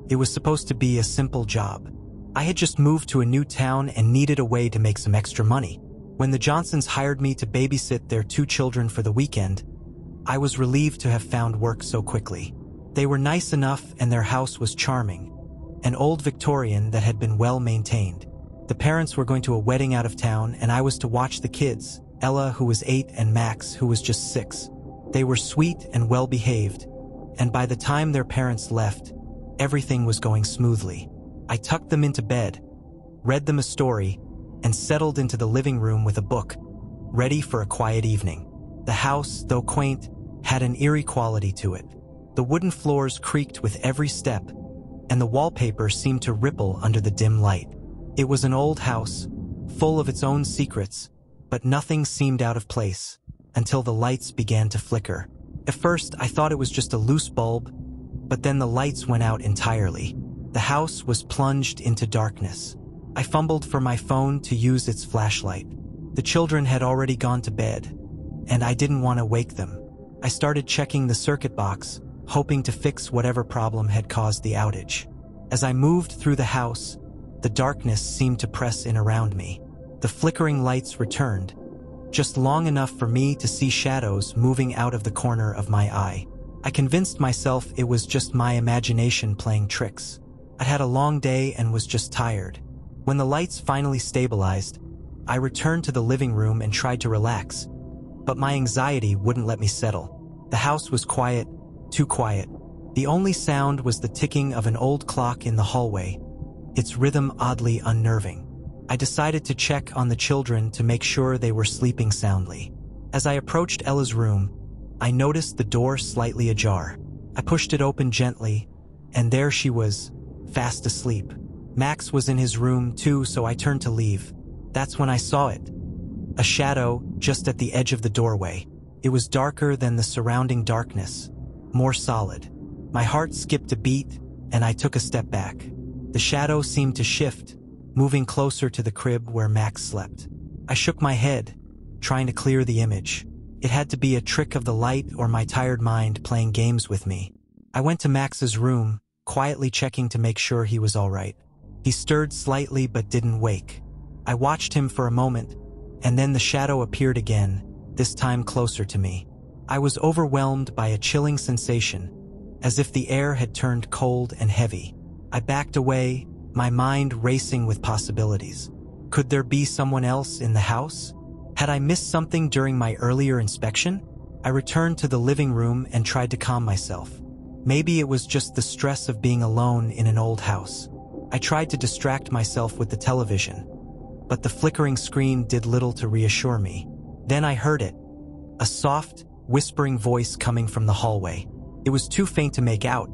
It was supposed to be a simple job. I had just moved to a new town and needed a way to make some extra money. When the Johnsons hired me to babysit their 2 children for the weekend, I was relieved to have found work so quickly. They were nice enough and their house was charming, an old Victorian that had been well maintained. The parents were going to a wedding out of town and I was to watch the kids, Ella, who was 8, and Max, who was just 6. They were sweet and well behaved, and by the time their parents left, everything was going smoothly. I tucked them into bed, read them a story, and settled into the living room with a book, ready for a quiet evening. The house, though quaint, had an eerie quality to it. The wooden floors creaked with every step, and the wallpaper seemed to ripple under the dim light. It was an old house, full of its own secrets, but nothing seemed out of place until the lights began to flicker. At first, I thought it was just a loose bulb, but then the lights went out entirely. The house was plunged into darkness. I fumbled for my phone to use its flashlight. The children had already gone to bed, and I didn't want to wake them. I started checking the circuit box, hoping to fix whatever problem had caused the outage. As I moved through the house, the darkness seemed to press in around me. The flickering lights returned, just long enough for me to see shadows moving out of the corner of my eye. I convinced myself it was just my imagination playing tricks. I'd had a long day and was just tired. When the lights finally stabilized, I returned to the living room and tried to relax, but my anxiety wouldn't let me settle. The house was quiet, too quiet. The only sound was the ticking of an old clock in the hallway, its rhythm oddly unnerving. I decided to check on the children to make sure they were sleeping soundly. As I approached Ella's room, I noticed the door slightly ajar. I pushed it open gently, and there she was, fast asleep. Max was in his room too, so I turned to leave. That's when I saw it. A shadow just at the edge of the doorway. It was darker than the surrounding darkness, more solid. My heart skipped a beat, and I took a step back. The shadow seemed to shift, moving closer to the crib where Max slept. I shook my head, trying to clear the image. It had to be a trick of the light or my tired mind playing games with me. I went to Max's room, quietly checking to make sure he was all right. He stirred slightly but didn't wake. I watched him for a moment, and then the shadow appeared again, this time closer to me. I was overwhelmed by a chilling sensation, as if the air had turned cold and heavy. I backed away, my mind racing with possibilities. Could there be someone else in the house? Had I missed something during my earlier inspection? I returned to the living room and tried to calm myself. Maybe it was just the stress of being alone in an old house. I tried to distract myself with the television, but the flickering screen did little to reassure me. Then I heard it, a soft, whispering voice coming from the hallway. It was too faint to make out,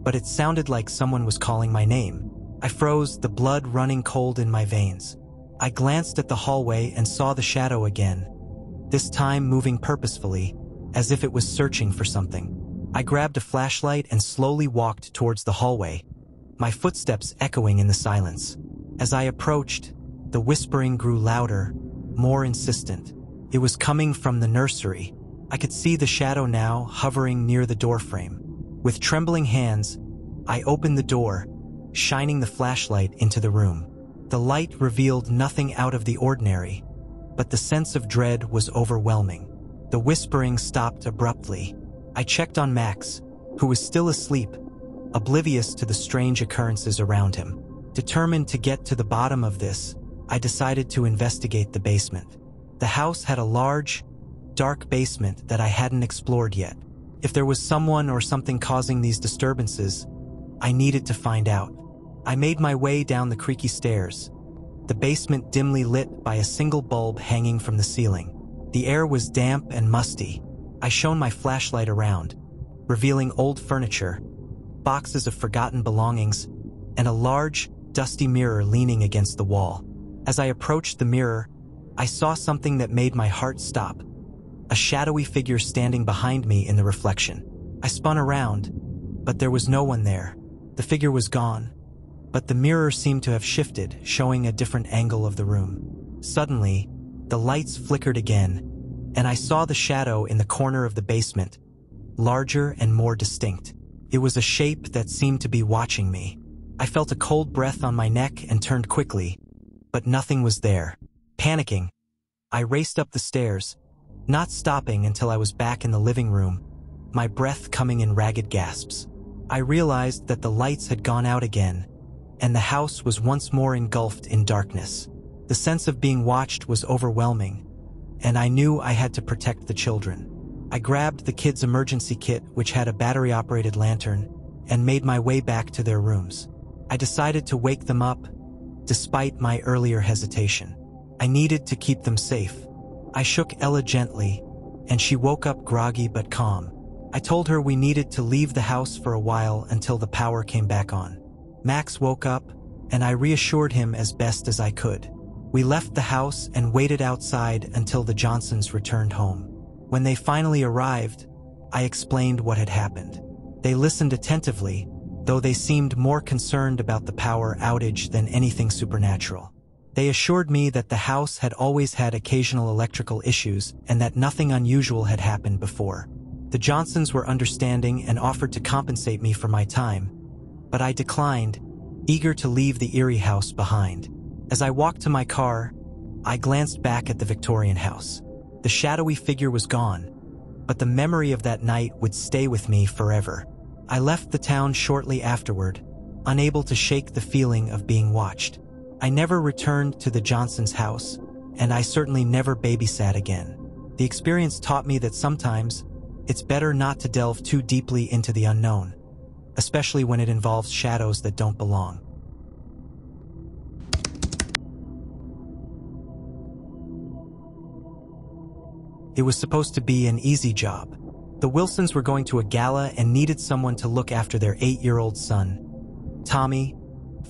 but it sounded like someone was calling my name. I froze, the blood running cold in my veins. I glanced at the hallway and saw the shadow again, this time moving purposefully, as if it was searching for something. I grabbed a flashlight and slowly walked towards the hallway, my footsteps echoing in the silence. As I approached, the whispering grew louder, more insistent. It was coming from the nursery. I could see the shadow now, hovering near the doorframe. With trembling hands, I opened the door, shining the flashlight into the room. The light revealed nothing out of the ordinary, but the sense of dread was overwhelming. The whispering stopped abruptly. I checked on Max, who was still asleep, oblivious to the strange occurrences around him. Determined to get to the bottom of this, I decided to investigate the basement. The house had a large, dark basement that I hadn't explored yet. If there was someone or something causing these disturbances, I needed to find out. I made my way down the creaky stairs, the basement dimly lit by a single bulb hanging from the ceiling. The air was damp and musty. I shone my flashlight around, revealing old furniture, boxes of forgotten belongings, and a large, dusty mirror leaning against the wall. As I approached the mirror, I saw something that made my heart stop. A shadowy figure standing behind me in the reflection. I spun around, but there was no one there. The figure was gone, but the mirror seemed to have shifted, showing a different angle of the room. Suddenly, the lights flickered again, and I saw the shadow in the corner of the basement, larger and more distinct. It was a shape that seemed to be watching me. I felt a cold breath on my neck and turned quickly, but nothing was there. Panicking, I raced up the stairs, not stopping until I was back in the living room, my breath coming in ragged gasps. I realized that the lights had gone out again, and the house was once more engulfed in darkness. The sense of being watched was overwhelming, and I knew I had to protect the children. I grabbed the kids' emergency kit, which had a battery-operated lantern, and made my way back to their rooms. I decided to wake them up, despite my earlier hesitation. I needed to keep them safe. I shook Ella gently, and she woke up groggy but calm. I told her we needed to leave the house for a while until the power came back on. Max woke up, and I reassured him as best as I could. We left the house and waited outside until the Johnsons returned home. When they finally arrived, I explained what had happened. They listened attentively, though they seemed more concerned about the power outage than anything supernatural. They assured me that the house had always had occasional electrical issues and that nothing unusual had happened before. The Johnsons were understanding and offered to compensate me for my time, but I declined, eager to leave the eerie house behind. As I walked to my car, I glanced back at the Victorian house. The shadowy figure was gone, but the memory of that night would stay with me forever. I left the town shortly afterward, unable to shake the feeling of being watched. I never returned to the Johnsons' house, and I certainly never babysat again. The experience taught me that sometimes it's better not to delve too deeply into the unknown, especially when it involves shadows that don't belong. It was supposed to be an easy job. The Wilsons were going to a gala and needed someone to look after their 8-year-old son, Tommy,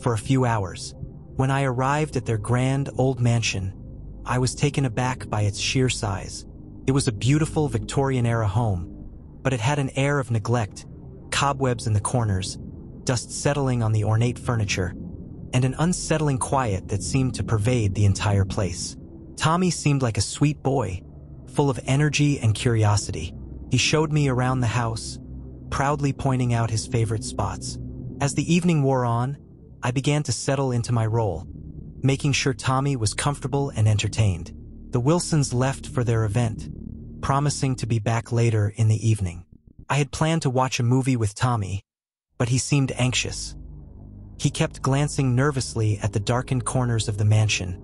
for a few hours. When I arrived at their grand old mansion, I was taken aback by its sheer size. It was a beautiful Victorian-era home, but it had an air of neglect, cobwebs in the corners, dust settling on the ornate furniture, and an unsettling quiet that seemed to pervade the entire place. Tommy seemed like a sweet boy, full of energy and curiosity. He showed me around the house, proudly pointing out his favorite spots. As the evening wore on, I began to settle into my role, making sure Tommy was comfortable and entertained. The Wilsons left for their event, promising to be back later in the evening. I had planned to watch a movie with Tommy, but he seemed anxious. He kept glancing nervously at the darkened corners of the mansion,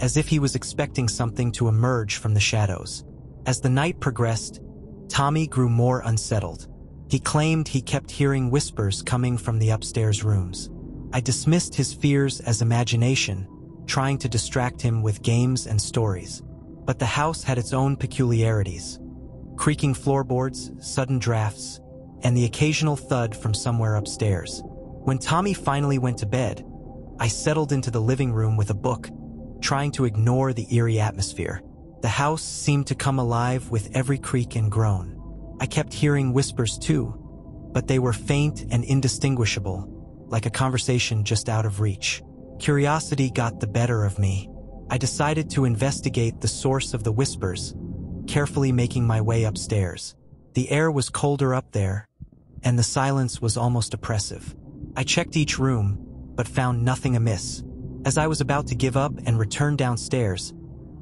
as if he was expecting something to emerge from the shadows. As the night progressed, Tommy grew more unsettled. He claimed he kept hearing whispers coming from the upstairs rooms. I dismissed his fears as imagination, trying to distract him with games and stories. But the house had its own peculiarities. Creaking floorboards, sudden drafts, and the occasional thud from somewhere upstairs. When Tommy finally went to bed, I settled into the living room with a book, trying to ignore the eerie atmosphere. The house seemed to come alive with every creak and groan. I kept hearing whispers too, but they were faint and indistinguishable, like a conversation just out of reach. Curiosity got the better of me. I decided to investigate the source of the whispers, carefully making my way upstairs. The air was colder up there, and the silence was almost oppressive. I checked each room, but found nothing amiss. As I was about to give up and return downstairs,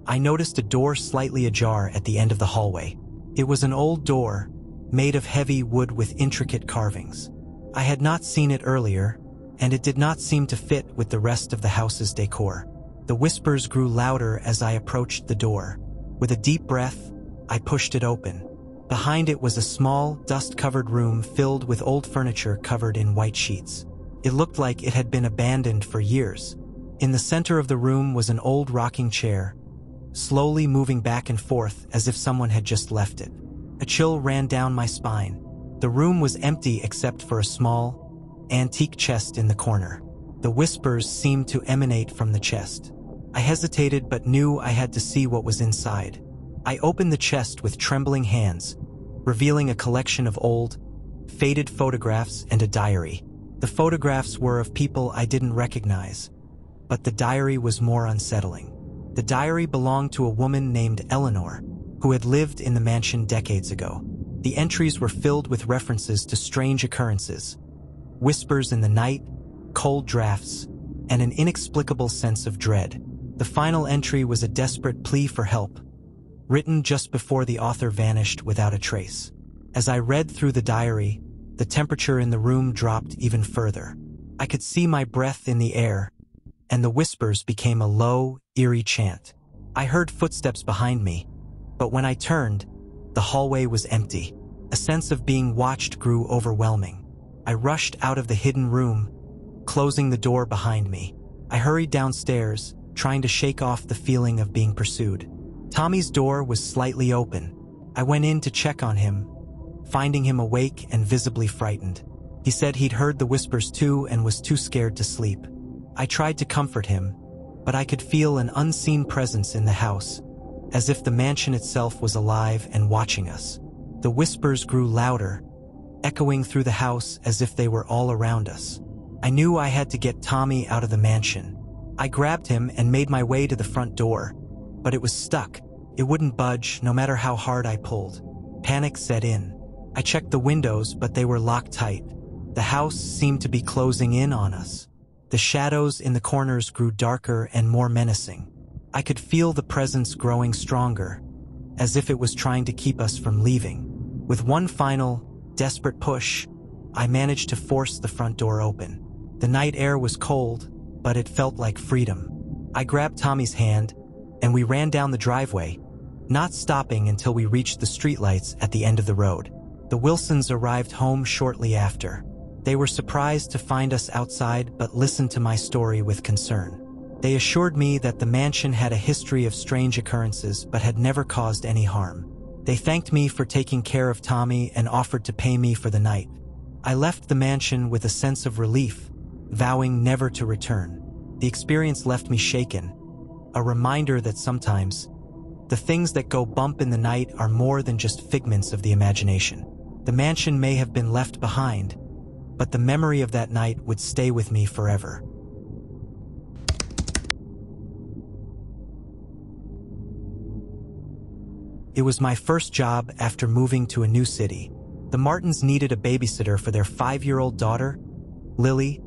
I noticed a door slightly ajar at the end of the hallway. It was an old door, made of heavy wood with intricate carvings. I had not seen it earlier, and it did not seem to fit with the rest of the house's decor. The whispers grew louder as I approached the door. With a deep breath, I pushed it open. Behind it was a small, dust-covered room filled with old furniture covered in white sheets. It looked like it had been abandoned for years. In the center of the room was an old rocking chair, slowly moving back and forth as if someone had just left it. A chill ran down my spine. The room was empty except for a small, antique chest in the corner. The whispers seemed to emanate from the chest. I hesitated but knew I had to see what was inside. I opened the chest with trembling hands, revealing a collection of old, faded photographs and a diary. The photographs were of people I didn't recognize, but the diary was more unsettling. The diary belonged to a woman named Eleanor, who had lived in the mansion decades ago. The entries were filled with references to strange occurrences, whispers in the night, cold drafts, and an inexplicable sense of dread. The final entry was a desperate plea for help, written just before the author vanished without a trace. As I read through the diary, the temperature in the room dropped even further. I could see my breath in the air, and the whispers became a low, eerie chant. I heard footsteps behind me, but when I turned, the hallway was empty. A sense of being watched grew overwhelming. I rushed out of the hidden room, closing the door behind me. I hurried downstairs, trying to shake off the feeling of being pursued. Tommy's door was slightly open. I went in to check on him, finding him awake and visibly frightened. He said he'd heard the whispers too and was too scared to sleep. I tried to comfort him, but I could feel an unseen presence in the house, as if the mansion itself was alive and watching us. The whispers grew louder, echoing through the house as if they were all around us. I knew I had to get Tommy out of the mansion. I grabbed him and made my way to the front door, but it was stuck. It wouldn't budge no matter how hard I pulled. Panic set in. I checked the windows, but they were locked tight. The house seemed to be closing in on us. The shadows in the corners grew darker and more menacing. I could feel the presence growing stronger, as if it was trying to keep us from leaving. With one final, desperate push, I managed to force the front door open. The night air was cold, but it felt like freedom. I grabbed Tommy's hand, and we ran down the driveway, not stopping until we reached the streetlights at the end of the road. The Wilsons arrived home shortly after. They were surprised to find us outside but listened to my story with concern. They assured me that the mansion had a history of strange occurrences but had never caused any harm. They thanked me for taking care of Tommy and offered to pay me for the night. I left the mansion with a sense of relief, vowing never to return. The experience left me shaken, a reminder that sometimes the things that go bump in the night are more than just figments of the imagination. The mansion may have been left behind, but the memory of that night would stay with me forever. It was my first job after moving to a new city. The Martins needed a babysitter for their 5-year-old daughter, Lily,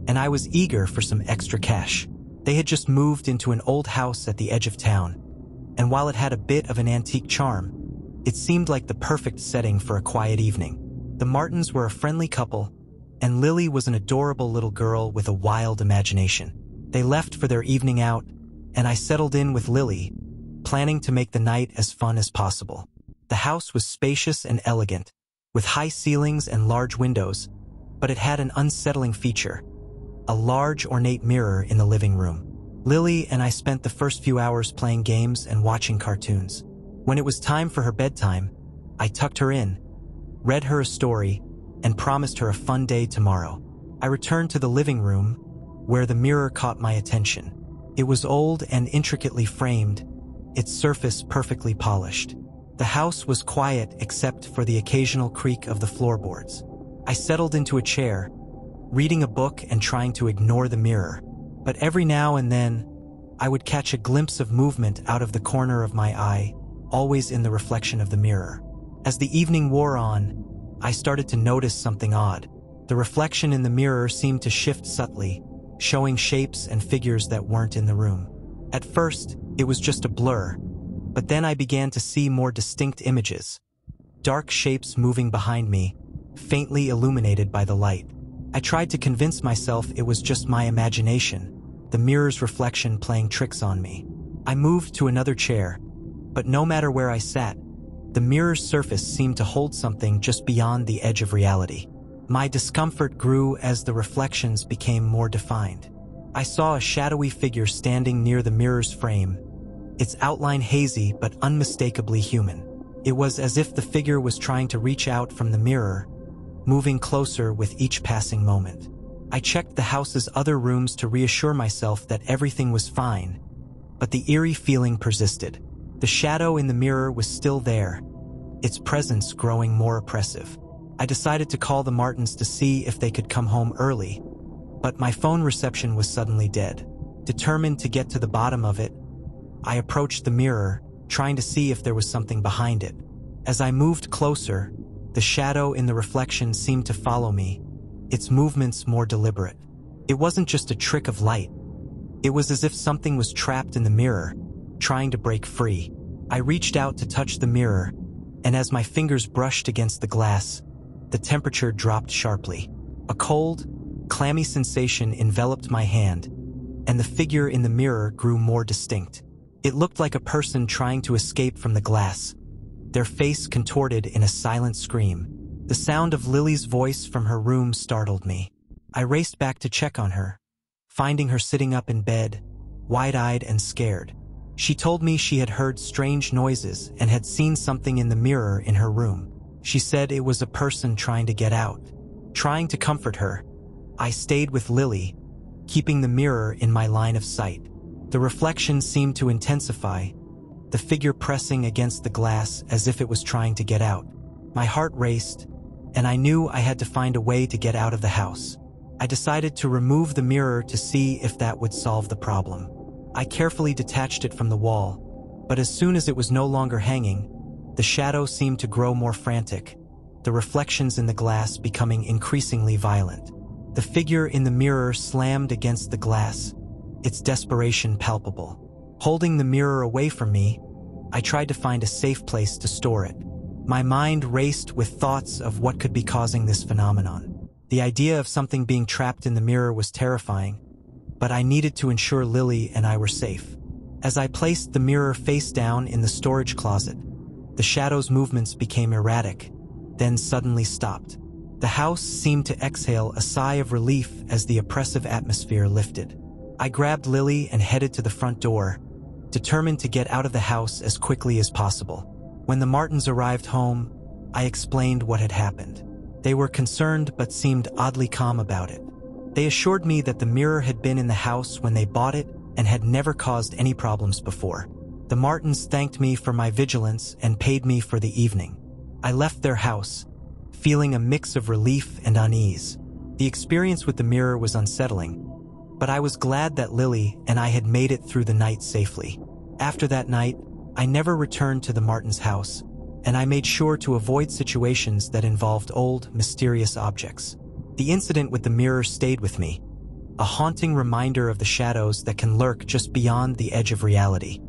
and I was eager for some extra cash. They had just moved into an old house at the edge of town, and while it had a bit of an antique charm, it seemed like the perfect setting for a quiet evening. The Martins were a friendly couple, and Lily was an adorable little girl with a wild imagination. They left for their evening out, and I settled in with Lily, planning to make the night as fun as possible. The house was spacious and elegant, with high ceilings and large windows, but it had an unsettling feature: a large ornate mirror in the living room. Lily and I spent the first few hours playing games and watching cartoons. When it was time for her bedtime, I tucked her in, read her a story, and promised her a fun day tomorrow. I returned to the living room, where the mirror caught my attention. It was old and intricately framed, its surface perfectly polished. The house was quiet except for the occasional creak of the floorboards. I settled into a chair, reading a book and trying to ignore the mirror. But every now and then, I would catch a glimpse of movement out of the corner of my eye, always in the reflection of the mirror. As the evening wore on, I started to notice something odd. The reflection in the mirror seemed to shift subtly, showing shapes and figures that weren't in the room. At first, it was just a blur, but then I began to see more distinct images. Dark shapes moving behind me, faintly illuminated by the light. I tried to convince myself it was just my imagination, the mirror's reflection playing tricks on me. I moved to another chair, but no matter where I sat, the mirror's surface seemed to hold something just beyond the edge of reality. My discomfort grew as the reflections became more defined. I saw a shadowy figure standing near the mirror's frame, its outline hazy but unmistakably human. It was as if the figure was trying to reach out from the mirror, moving closer with each passing moment. I checked the house's other rooms to reassure myself that everything was fine, but the eerie feeling persisted. The shadow in the mirror was still there, its presence growing more oppressive. I decided to call the Martins to see if they could come home early, but my phone reception was suddenly dead. Determined to get to the bottom of it, I approached the mirror, trying to see if there was something behind it. As I moved closer, The shadow in the reflection seemed to follow me, its movements more deliberate. It wasn't just a trick of light. It was as if something was trapped in the mirror, trying to break free. I reached out to touch the mirror, and as my fingers brushed against the glass, the temperature dropped sharply. A cold, clammy sensation enveloped my hand, and the figure in the mirror grew more distinct. It looked like a person trying to escape from the glass, their face contorted in a silent scream. The sound of Lily's voice from her room startled me. I raced back to check on her, finding her sitting up in bed, wide-eyed and scared. She told me she had heard strange noises and had seen something in the mirror in her room. She said it was a person trying to get out. Trying to comfort her, I stayed with Lily, keeping the mirror in my line of sight. The reflection seemed to intensify, the figure pressing against the glass as if it was trying to get out. My heart raced, and I knew I had to find a way to get out of the house. I decided to remove the mirror to see if that would solve the problem. I carefully detached it from the wall, but as soon as it was no longer hanging, the shadow seemed to grow more frantic, the reflections in the glass becoming increasingly violent. The figure in the mirror slammed against the glass, its desperation palpable. Holding the mirror away from me, I tried to find a safe place to store it. My mind raced with thoughts of what could be causing this phenomenon. The idea of something being trapped in the mirror was terrifying, but I needed to ensure Lily and I were safe. As I placed the mirror face down in the storage closet, the shadow's movements became erratic, then suddenly stopped. The house seemed to exhale a sigh of relief as the oppressive atmosphere lifted. I grabbed Lily and headed to the front door, determined to get out of the house as quickly as possible. When the Martins arrived home, I explained what had happened. They were concerned but seemed oddly calm about it. They assured me that the mirror had been in the house when they bought it and had never caused any problems before. The Martins thanked me for my vigilance and paid me for the evening. I left their house, feeling a mix of relief and unease. The experience with the mirror was unsettling, but I was glad that Lily and I had made it through the night safely. After that night, I never returned to the Martins' house, and I made sure to avoid situations that involved old, mysterious objects. The incident with the mirror stayed with me, a haunting reminder of the shadows that can lurk just beyond the edge of reality.